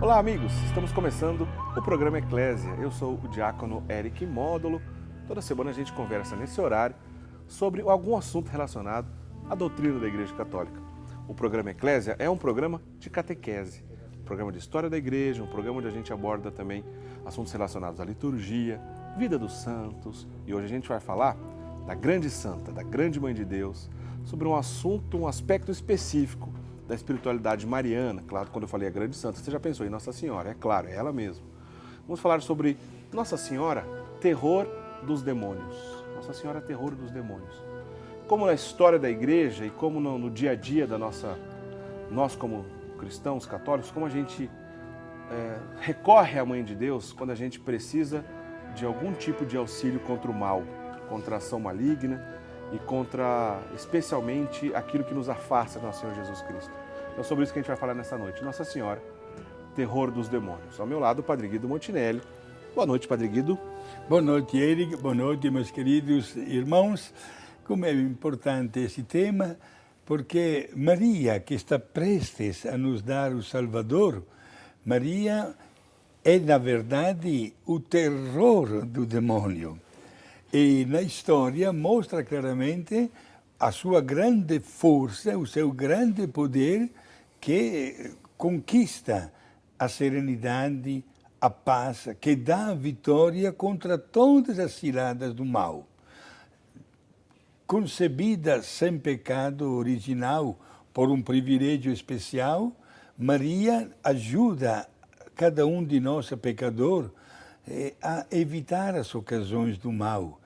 Olá, amigos! Estamos começando o programa Eclésia. Eu sou o diácono Eric Módulo. Toda semana a gente conversa nesse horário sobre algum assunto relacionado à doutrina da Igreja Católica. O programa Eclésia é um programa de catequese, um programa de história da Igreja, um programa onde a gente aborda também assuntos relacionados à liturgia, vida dos santos. E hoje a gente vai falar da grande santa, da grande mãe de Deus, sobre um assunto, um aspecto específico da espiritualidade mariana. Claro, quando eu falei a grande santa, você já pensou em Nossa Senhora, é claro, é ela mesma. Vamos falar sobre Nossa Senhora, terror dos demônios. Nossa Senhora, terror dos demônios. Como na história da igreja e como no dia a dia da nós como cristãos católicos, como a gente recorre à Mãe de Deus quando a gente precisa de algum tipo de auxílio contra o mal, contra a ação maligna, e contra, especialmente, aquilo que nos afasta do nosso Senhor Jesus Cristo. Então, sobre isso que a gente vai falar nessa noite. Nossa Senhora, terror dos demônios. Ao meu lado, o Padre Guido Montinelli. Boa noite, Padre Guido. Boa noite, Eric. Boa noite, meus queridos irmãos. Como é importante esse tema, porque Maria, que está prestes a nos dar o Salvador, Maria é, na verdade, o terror do demônio. E na história mostra claramente a sua grande força, o seu grande poder que conquista a serenidade, a paz, que dá a vitória contra todas as ciladas do mal. Concebida sem pecado original por um privilégio especial, Maria ajuda cada um de nós, pecador, a evitar as ocasiões do mal,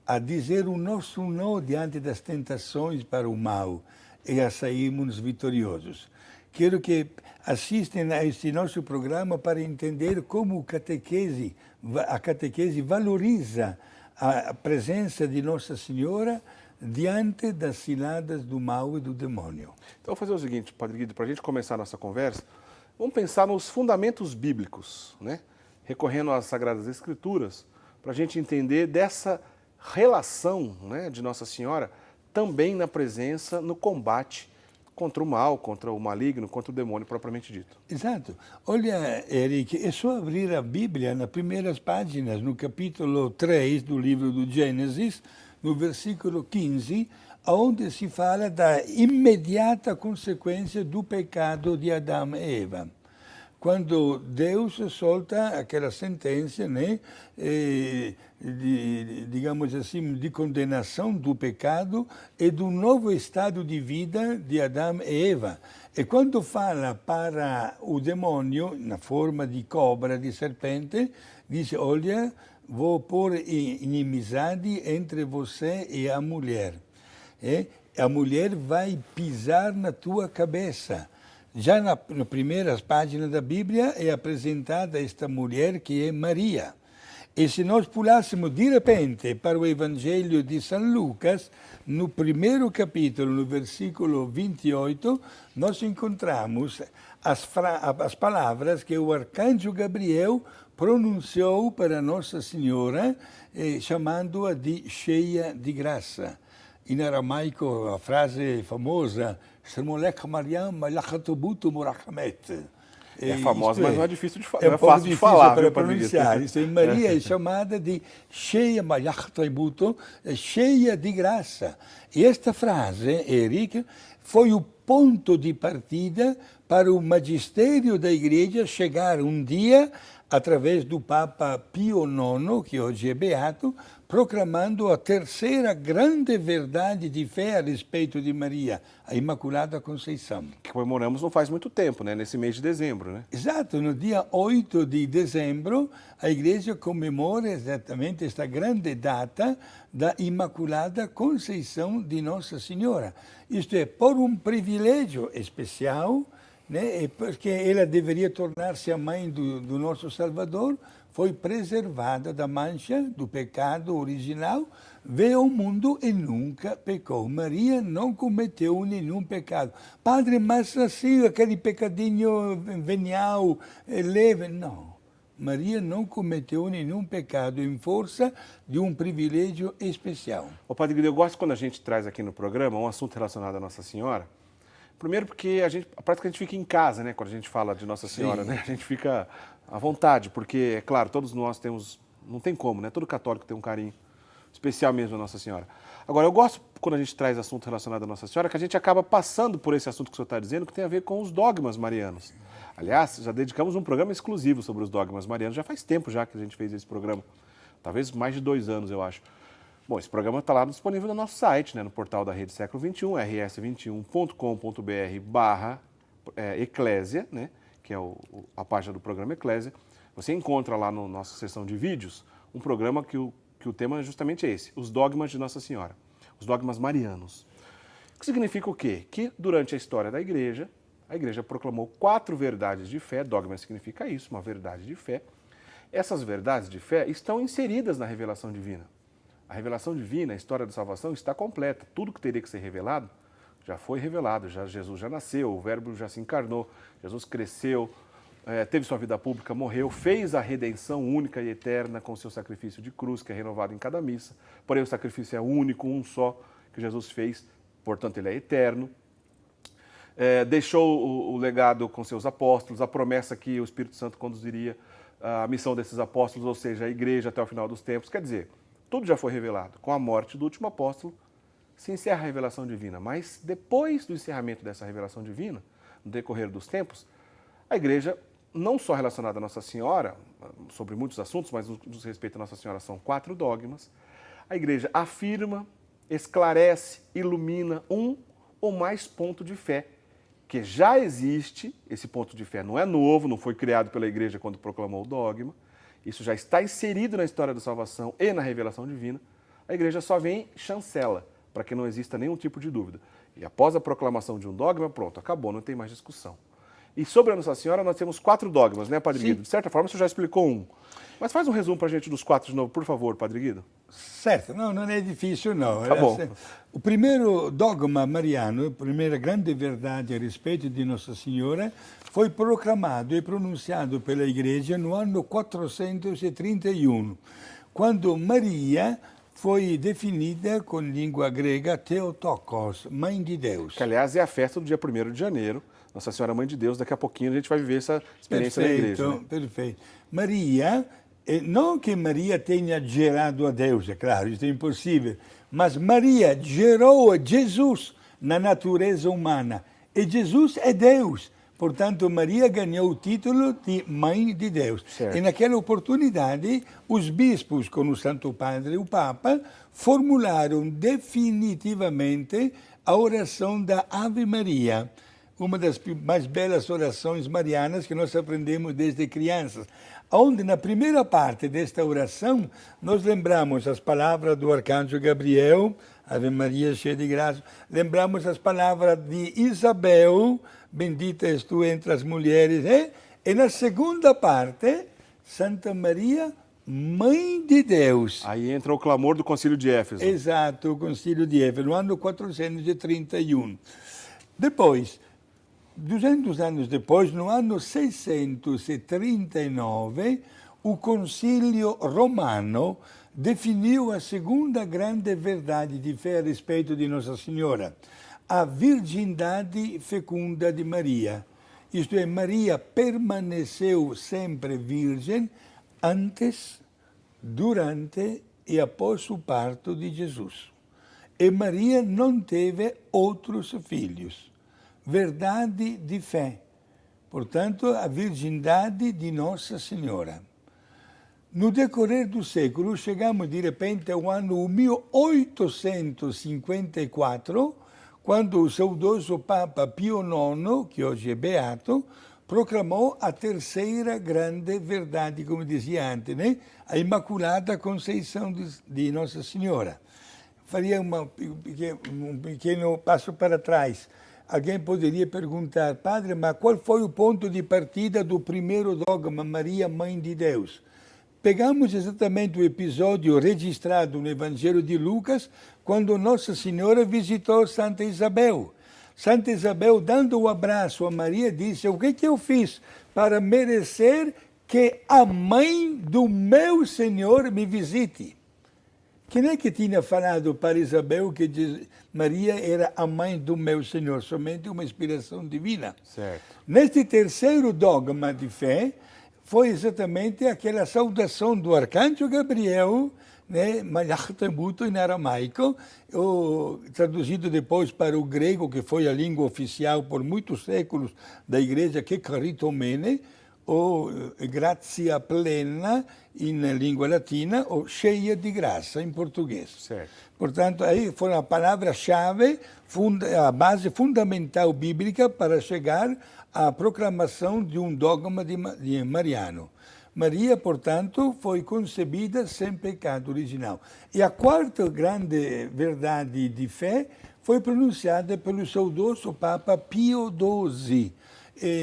a dizer o nosso não diante das tentações para o mal e a sairmos vitoriosos. Quero que assistam a este nosso programa para entender como a catequese valoriza a presença de Nossa Senhora diante das ciladas do mal e do demônio. Então, vou fazer o seguinte, Padre Guido, para a gente começar a nossa conversa, vamos pensar nos fundamentos bíblicos, né? Recorrendo às Sagradas Escrituras, para a gente entender dessa relação, né, de Nossa Senhora também na presença, no combate contra o mal, contra o maligno, contra o demônio propriamente dito. Exato. Olha, Eric, é só abrir a Bíblia nas primeiras páginas, no capítulo 3 do livro do Gênesis, no versículo 15, onde se fala da imediata consequência do pecado de Adão e Eva. Quando Deus solta aquela sentença, né, digamos assim, de condenação do pecado e do novo estado de vida de Adão e Eva. E quando fala para o demônio, na forma de cobra, de serpente, diz, olha, vou pôr inimizade entre você e a mulher. E a mulher vai pisar na tua cabeça. Já nas primeiras páginas da Bíblia é apresentada esta mulher que é Maria. E se nós pulássemos de repente para o Evangelho de São Lucas, no primeiro capítulo, no versículo 28, nós encontramos as palavras que o arcanjo Gabriel pronunciou para Nossa Senhora, chamando-a de cheia de graça. Em aramaico, a frase famosa, é famosa, mas não é difícil de falar. É um pouco fácil de falar para pronunciar. Isso, Maria é chamada de cheia de graça. E esta frase, Eric, foi o ponto de partida para o magistério da Igreja chegar um dia, através do Papa Pio IX, que hoje é beato, proclamando a terceira grande verdade de fé a respeito de Maria, a Imaculada Conceição. Que comemoramos não faz muito tempo, né? Nesse mês de dezembro, né? Exato, no dia 8 de dezembro, a Igreja comemora exatamente esta grande data da Imaculada Conceição de Nossa Senhora. Isto é, por um privilégio especial, né? Porque ela deveria tornar-se a mãe do nosso Salvador, foi preservada da mancha do pecado original, veio ao mundo e nunca pecou. Maria não cometeu nenhum pecado. Padre, mas assim, aquele pecadinho venial, leve, não. Maria não cometeu nenhum pecado em força de um privilégio especial. Ô, Padre Guido, eu gosto quando a gente traz aqui no programa um assunto relacionado à Nossa Senhora, Primeiro porque parece que a gente fica em casa, né? Quando a gente fala de Nossa Senhora, né? A gente fica à vontade, porque, é claro, todos nós temos, não tem como, né? Todo católico tem um carinho especial mesmo a Nossa Senhora. Agora, eu gosto, quando a gente traz assunto relacionado à Nossa Senhora, que a gente acaba passando por esse assunto que o senhor está dizendo, que tem a ver com os dogmas marianos. Aliás, já dedicamos um programa exclusivo sobre os dogmas marianos, já faz tempo já que a gente fez esse programa, talvez mais de 2 anos, eu acho. Bom, esse programa está lá disponível no nosso site, né, no portal da Rede Século XXI, rs21.com.br/eclésia, né, que é a página do programa Eclésia. Você encontra lá na nossa seção de vídeos um programa que o tema é justamente esse, os dogmas de Nossa Senhora, os dogmas marianos. O que significa o quê? Que durante a história da Igreja, a Igreja proclamou 4 verdades de fé, dogma significa isso, uma verdade de fé. Essas verdades de fé estão inseridas na revelação divina. A revelação divina, a história da salvação está completa. Tudo que teria que ser revelado já foi revelado. Jesus já nasceu, o Verbo já se encarnou, Jesus cresceu, teve sua vida pública, morreu, fez a redenção única e eterna com seu sacrifício de cruz, que é renovado em cada missa. Porém, o sacrifício é único, um só, que Jesus fez, portanto, ele é eterno. Deixou o legado com seus apóstolos, a promessa que o Espírito Santo conduziria a missão desses apóstolos, ou seja, a igreja até o final dos tempos. Quer dizer, tudo já foi revelado. Com a morte do último apóstolo, se encerra a revelação divina. Mas depois do encerramento dessa revelação divina, no decorrer dos tempos, a igreja, não só relacionada à Nossa Senhora, sobre muitos assuntos, mas no que diz respeito à Nossa Senhora são 4 dogmas, a igreja afirma, esclarece, ilumina um ou mais ponto de fé, que já existe, esse ponto de fé não é novo, não foi criado pela igreja quando proclamou o dogma, isso já está inserido na história da salvação e na revelação divina, a igreja só vem e chancela, para que não exista nenhum tipo de dúvida. E após a proclamação de um dogma, pronto, acabou, não tem mais discussão. E sobre a Nossa Senhora, nós temos 4 dogmas, né, Padre Guido? De certa forma, você já explicou um. Mas faz um resumo para a gente dos 4 de novo, por favor, Padre Guido. Certo, não é difícil, não. Tá bom. O primeiro dogma mariano, a primeira grande verdade a respeito de Nossa Senhora, foi proclamado e pronunciado pela Igreja no ano 431, quando Maria foi definida com língua grega Theotokos, Mãe de Deus. Que, aliás, é a festa do dia 1º de janeiro, Nossa Senhora Mãe de Deus. Daqui a pouquinho a gente vai viver essa experiência na igreja. Né? Perfeito. Maria, não que Maria tenha gerado a Deus, é claro, isso é impossível, mas Maria gerou Jesus na natureza humana. E Jesus é Deus. Portanto, Maria ganhou o título de Mãe de Deus. Certo. E naquela oportunidade, os bispos, com o Santo Padre e o Papa, formularam definitivamente a oração da Ave Maria, uma das mais belas orações marianas que nós aprendemos desde crianças, onde na primeira parte desta oração nós lembramos as palavras do arcanjo Gabriel, Ave Maria, cheia de graça, lembramos as palavras de Isabel, bendita és tu entre as mulheres, e na segunda parte, Santa Maria, Mãe de Deus. Aí entra o clamor do Concílio de Éfeso. Exato, o Concílio de Éfeso, no ano 431. Depois, 200 anos depois, no ano 639, o Concílio Romano definiu a segunda grande verdade de fé a respeito de Nossa Senhora, a virgindade fecunda de Maria. Isto é, Maria permaneceu sempre virgem antes, durante e após o parto de Jesus. E Maria não teve outros filhos. Verdade de fé. Portanto, a virgindade de Nossa Senhora. No decorrer do século, chegamos de repente ao ano 1854, quando o saudoso Papa Pio IX, que hoje é beato, proclamou a terceira grande verdade, como dizia antes, né? A Imaculada Conceição de Nossa Senhora. Faria um pequeno passo para trás. Alguém poderia perguntar, padre, mas qual foi o ponto de partida do primeiro dogma, Maria, Mãe de Deus? Pegamos exatamente o episódio registrado no Evangelho de Lucas, quando Nossa Senhora visitou Santa Isabel. Santa Isabel, dando o abraço a Maria, disse, o que eu fiz para merecer que a mãe do meu Senhor me visite? quem é que tinha falado para Isabel que Maria era a mãe do meu Senhor? Somente uma inspiração divina. Certo. Neste terceiro dogma de fé, foi exatamente aquela saudação do arcanjo Gabriel, né, Malach Tembuto em aramaico, traduzido depois para o grego, que foi a língua oficial por muitos séculos da igreja, que caritomene, ou gratia plena em língua latina, ou cheia de graça em português. Certo. Portanto, aí foi a palavra-chave, a base fundamental bíblica para chegar à proclamação de um dogma de mariano. Maria, portanto, foi concebida sem pecado original. E a quarta grande verdade de fé foi pronunciada pelo saudoso Papa Pio XII,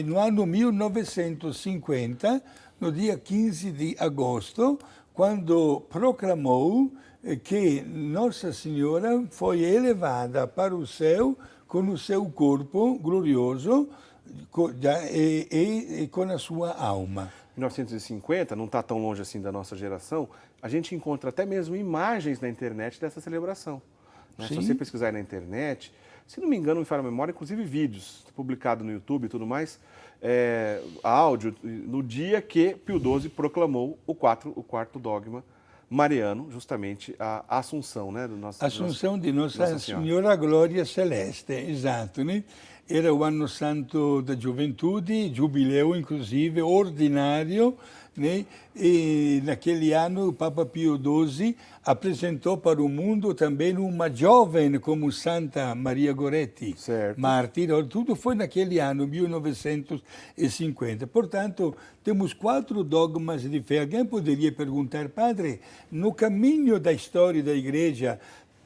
no ano 1950, no dia 15 de agosto, quando proclamou que Nossa Senhora foi elevada para o céu com o seu corpo glorioso e com a sua alma. 1950, não está tão longe assim da nossa geração, a gente encontra até mesmo imagens na internet dessa celebração. Né? Se você pesquisar na internet, se não me engano, me falha a memória, inclusive vídeos publicados no YouTube e tudo mais, áudio, no dia que Pio XII proclamou o quarto dogma mariano, justamente a Assunção, né? Assunção de Nossa Senhora Glória Celeste, exato, né? Era o ano santo da juventude, jubileu inclusive, ordinário, né? E naquele ano o Papa Pio XII apresentou para o mundo também uma jovem como Santa Maria Goretti, mártir. Tudo foi naquele ano, 1950. Portanto, temos 4 dogmas de fé. Alguém poderia perguntar, padre, no caminho da história da Igreja,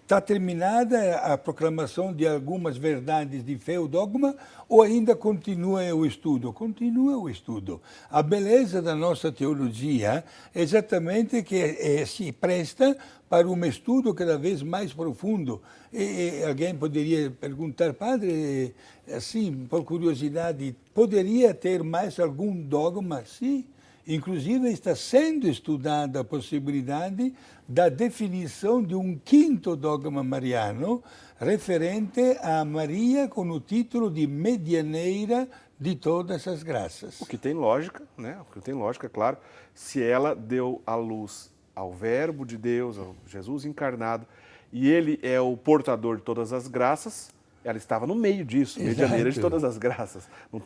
está terminada a proclamação de algumas verdades de fé, o dogma, ou ainda continua o estudo? Continua o estudo. A beleza da nossa teologia é exatamente que se presta para um estudo cada vez mais profundo. E alguém poderia perguntar, padre, assim, por curiosidade, poderia ter mais algum dogma? Sim. Inclusive está sendo estudada a possibilidade da definição de um 5º dogma mariano referente a Maria com o título de medianeira de todas as graças. O que tem lógica, né? O que tem lógica, claro, se ela deu a luz ao Verbo de Deus, ao Jesus encarnado, e ele é o portador de todas as graças, ela estava no meio disso, medianeira de todas as graças. Não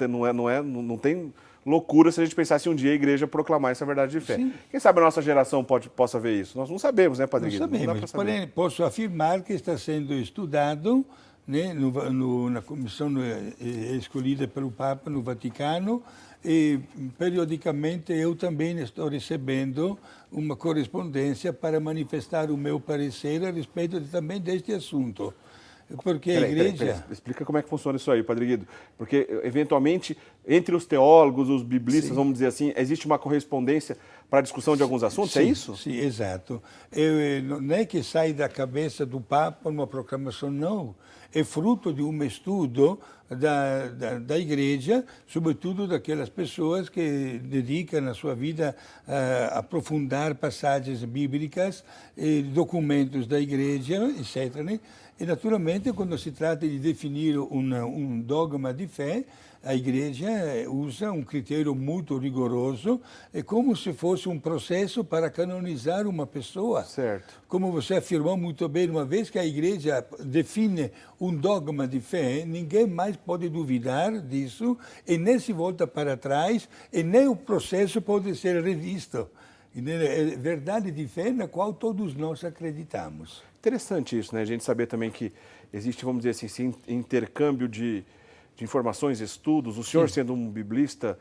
tem loucura se a gente pensasse um dia a igreja proclamar essa verdade de fé. Sim. Quem sabe a nossa geração possa ver isso? Nós não sabemos, né, Padre Guido? Não sabemos, porém posso afirmar que está sendo estudado, né, na comissão escolhida pelo Papa no Vaticano, e periodicamente eu também estou recebendo uma correspondência para manifestar o meu parecer a respeito também deste assunto. Porque a igreja... Peraí. Explica como é que funciona isso aí, Padre Guido. Porque, eventualmente, entre os teólogos, os biblistas, vamos dizer assim, existe uma correspondência para a discussão de alguns assuntos, é isso? Sim, exato. Não é que sai da cabeça do Papa uma proclamação, não. É fruto de um estudo da igreja, sobretudo daquelas pessoas que dedicam a sua vida a aprofundar passagens bíblicas, documentos da igreja, etc., né? E, naturalmente, quando se trata de definir um dogma de fé, a igreja usa um critério muito rigoroso, é como se fosse um processo para canonizar uma pessoa. Certo. Como você afirmou muito bem, uma vez que a igreja define um dogma de fé, ninguém mais pode duvidar disso, e nem se volta para trás, e nem o processo pode ser revisto. É verdade de fé na qual todos nós acreditamos. Interessante isso, né? A gente saber também que existe, vamos dizer assim, esse intercâmbio de informações, estudos. O senhor, sendo um biblista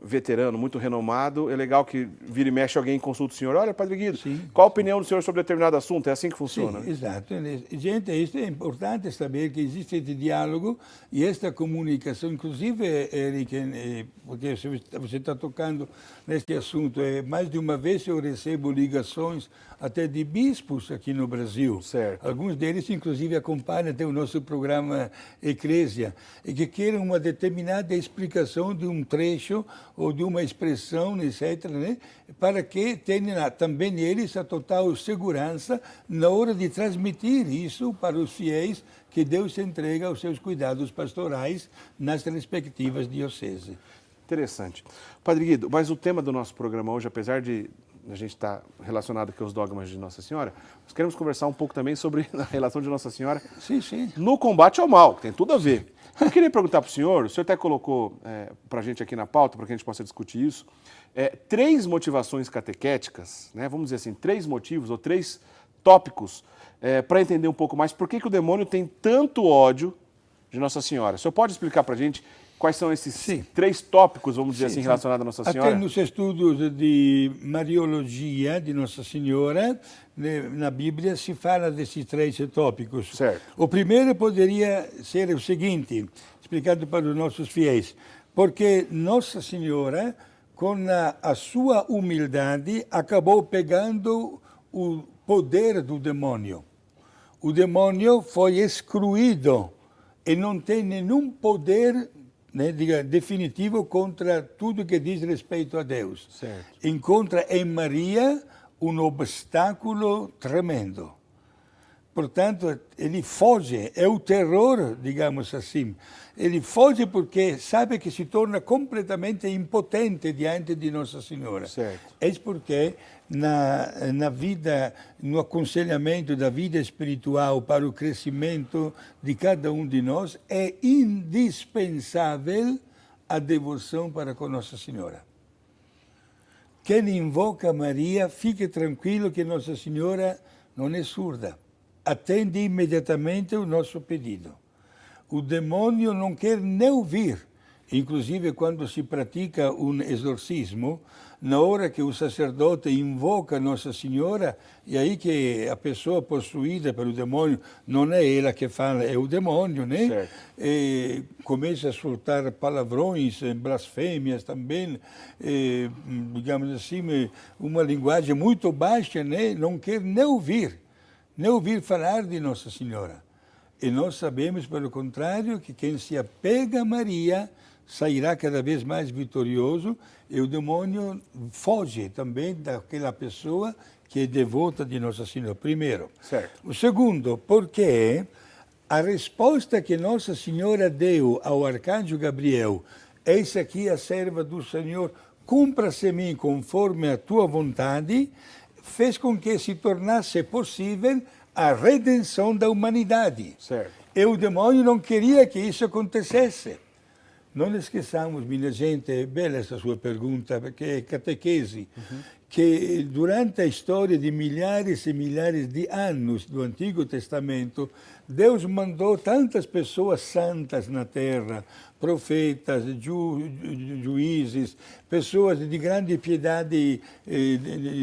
veterano, muito renomado, é legal que vira e mexe alguém consulta o senhor. Olha, Padre Guido, qual a opinião do senhor sobre determinado assunto? É assim que funciona? Sim, exato. Gente, isso é importante saber que existe este diálogo e esta comunicação, inclusive, Eric, porque você está tocando neste assunto, mais de uma vez eu recebo ligações até de bispos aqui no Brasil. Certo. Alguns deles, inclusive, acompanham até o nosso programa Eclésia, e que querem uma determinada explicação de um trecho ou de uma expressão, etc., né? Para que tenham também eles a total segurança na hora de transmitir isso para os fiéis que Deus entrega aos seus cuidados pastorais nas respectivas dioceses. Interessante. Padre Guido, mas o tema do nosso programa hoje, apesar de a gente estar relacionado aqui aos dogmas de Nossa Senhora, nós queremos conversar um pouco também sobre a relação de Nossa Senhora no combate ao mal, que tem tudo a ver. Eu queria perguntar para o senhor até colocou para a gente aqui na pauta, para que a gente possa discutir isso, 3 motivações catequéticas, né, vamos dizer assim, 3 motivos ou 3 tópicos para entender um pouco mais por que o demônio tem tanto ódio de Nossa Senhora. O senhor pode explicar para a gente quais são esses 3 tópicos, vamos dizer assim, relacionados a Nossa Senhora? Até nos estudos de Mariologia de Nossa Senhora, na Bíblia se fala desses 3 tópicos. Certo. O primeiro poderia ser o seguinte, explicado para os nossos fiéis, porque Nossa Senhora, com a sua humildade, acabou pegando o poder do demônio. O demônio foi excluído e não tem nenhum poder, né, definitivo contra tudo que diz respeito a Deus. Certo. Encontra em Maria um obstáculo tremendo. Portanto, ele foge, é o terror, digamos assim. Ele foge porque sabe que se torna completamente impotente diante de Nossa Senhora. Certo. É porque na vida, no aconselhamento da vida espiritual para o crescimento de cada um de nós, é indispensável a devoção para com Nossa Senhora. Quem invoca Maria, fique tranquilo que Nossa Senhora não é surda. Atende imediatamente o nosso pedido. O demônio não quer nem ouvir. Inclusive, quando se pratica um exorcismo, na hora que o sacerdote invoca Nossa Senhora, é aí que a pessoa possuída pelo demônio, não é ela que fala, é o demônio, né? E começa a soltar palavrões, blasfêmias também, digamos assim, uma linguagem muito baixa, né? Não quer nem ouvir falar de Nossa Senhora. E nós sabemos, pelo contrário, que quem se apega a Maria sairá cada vez mais vitorioso e o demônio foge também daquela pessoa que é devota de Nossa Senhora. Primeiro. Certo. O segundo, porque a resposta que Nossa Senhora deu ao arcanjo Gabriel, eis aqui a serva do Senhor, cumpra-se em mim conforme a tua vontade, fez com que se tornasse possível a redenção da humanidade. Certo. E o demônio não queria que isso acontecesse. Não esqueçamos, minha gente, é bela essa sua pergunta, porque é catequese, que durante a história de milhares e milhares de anos do Antigo Testamento, Deus mandou tantas pessoas santas na terra, profetas, juízes, pessoas de grande piedade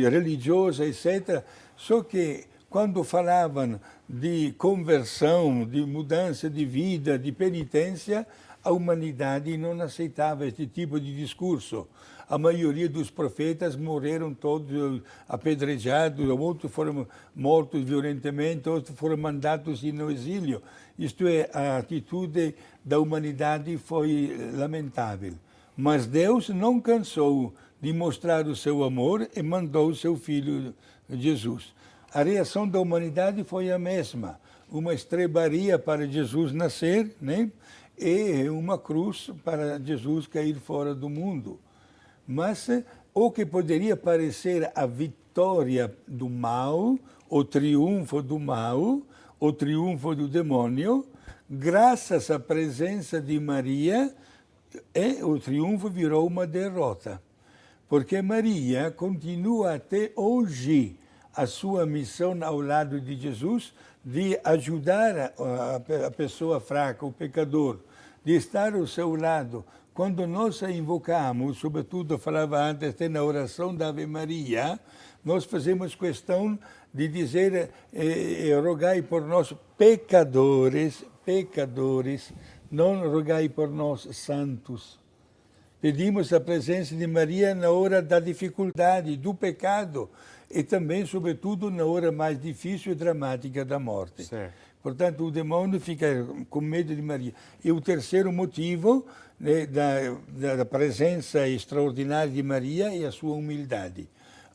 religiosa, etc. Só que quando falavam de conversão, de mudança de vida, de penitência, a humanidade não aceitava esse tipo de discurso. A maioria dos profetas morreram todos apedrejados, outros foram mortos violentamente, outros foram mandados no exílio. Isto é, a atitude da humanidade foi lamentável. Mas Deus não cansou de mostrar o seu amor e mandou o seu Filho Jesus. A reação da humanidade foi a mesma. Uma estrebaria para Jesus nascer, né? E uma cruz para Jesus cair fora do mundo. Mas o que poderia parecer a vitória do mal, o triunfo do mal, o triunfo do demônio, graças à presença de Maria, o triunfo virou uma derrota. Porque Maria continua até hoje a sua missão ao lado de Jesus de ajudar a pessoa fraca, o pecador, de estar ao seu lado. Quando nós a invocamos, sobretudo eu falava antes até na oração da Ave Maria, nós fazemos questão de dizer, rogai por nós pecadores, não rogai por nós santos. Pedimos a presença de Maria na hora da dificuldade, do pecado, e também, sobretudo, na hora mais difícil e dramática da morte. Certo. Portanto, o demônio fica com medo de Maria. E o terceiro motivo, né, da presença extraordinária de Maria é a sua humildade.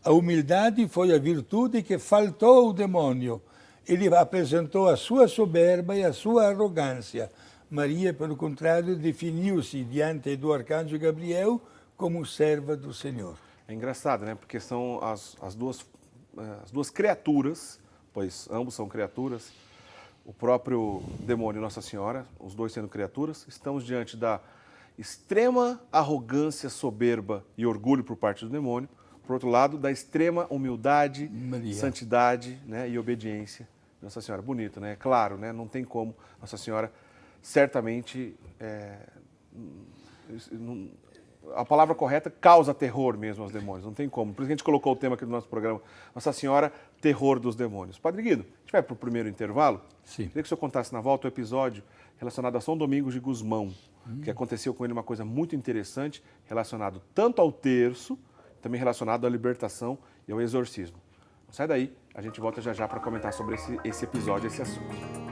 A humildade foi a virtude que faltou ao demônio. Ele apresentou a sua soberba e a sua arrogância. Maria, pelo contrário, definiu-se diante do arcanjo Gabriel como serva do Senhor. É engraçado, né? Porque são as duas criaturas, pois ambos são criaturas, o próprio demônio e Nossa Senhora, os dois sendo criaturas, estamos diante da extrema arrogância, soberba e orgulho por parte do demônio, por outro lado, da extrema humildade, Maria. santidade, né, e obediência de Nossa Senhora. Bonito, né? Claro, né? Não tem como Nossa Senhora, certamente, a palavra correta, causa terror mesmo aos demônios, não tem como. Por isso que a gente colocou o tema aqui do nosso programa, Nossa Senhora, terror dos demônios. Padre Guido, a gente vai para o primeiro intervalo? Sim. Queria que o senhor contasse na volta o episódio relacionado a São Domingos de Gusmão, que aconteceu com ele uma coisa muito interessante, relacionado tanto ao terço, também relacionado à libertação e ao exorcismo. Não sai daí, a gente volta já já para comentar sobre esse episódio, esse assunto.